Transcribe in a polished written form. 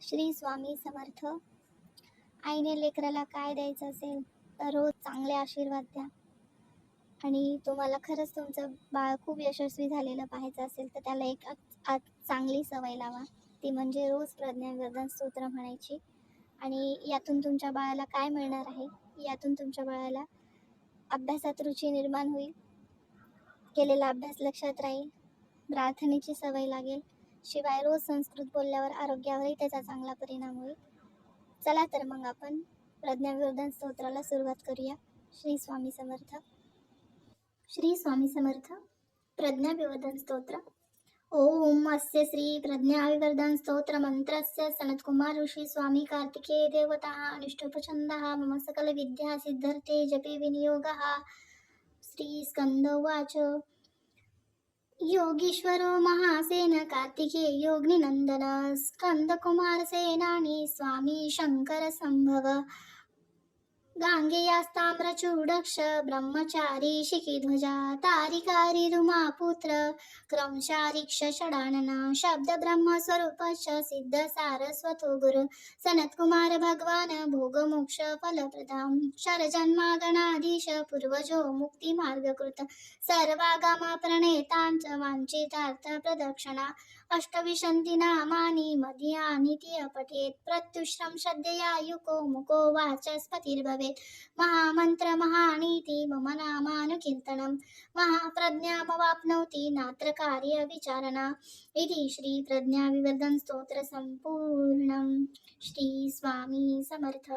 श्री स्वामी समर्थ. आईने लेकराला काय द्यायचं असेल तर रोज चांगले आशीर्वाद द्या. आणि तुम्हाला खरंच तुमचं बाळ खूप यशस्वी झालेलं पाहायचं असेल तर त्याला एक चांगली सवय लावा. ती म्हणजे रोज प्रज्ञाविवर्धन स्तोत्र म्हणायची. आणि यातून तुमच्या बाळाला काय मिळणार आहे, यातून तुमच्या बाळाला अभ्यासात रुची निर्माण होईल, केलेला अभ्यास लक्षात राहील, प्रार्थनेची सवय लागेल, शिवाय रोज संस्कृत बोलल्यावर आरोग्यावरही त्याचा चांगला परिणाम होईल. चला तर मग आपण प्रज्ञाविवर्धन स्तोत्राला सुरुवात करूया. श्री स्वामी समर्थ. श्री स्वामी समर्थ. प्रज्ञाविवर्धन स्तोत्र. ओम अस्य श्री प्रज्ञाविवर्धन स्तोत्र मंत्रस्य सनत्कुमार ऋषी स्वामी कार्तिकेय देवता अनुष्टुपछंदः मम सकल विद्या सिद्धर्थे जपे विनियोगः. श्री स्कंद उवाच. योगीश्वरो महासेन कार्तिकेय योगिनंदन स्कंद कुमार सेनानी स्वामी शंकर संभव. गांगेयास्ताम्रचूडक्ष ब्रह्मचारी शिखिध्वजा तारिकारी रुमापुत्र क्रमशारीक्ष षडानन शब्द ब्रह्मस्वरूपश्च सिद्ध सारस्वतो गुरु सनत्कुमार भगवान भोगमोक्ष फलप्रदां शरजन्मागणाधीश पूर्वजो मुक्तिमार्गकृत सर्वागम प्रणेतांच वांछितार्थ प्रदक्षिणा अष्टविशन्ति नामानि मदीयानि पठेत् प्रत्युश्रम श्रद्धया युको मुको वाचस्पतिर्भवेत् महामंत्र महानीति मम नामानुकीर्तनं महाप्रज्ञामवाप्नोति नात्र कार्य विचारणा. इति श्री प्रज्ञाविवर्धन स्तोत्र संपूर्णं. श्री स्वामी समर्थ.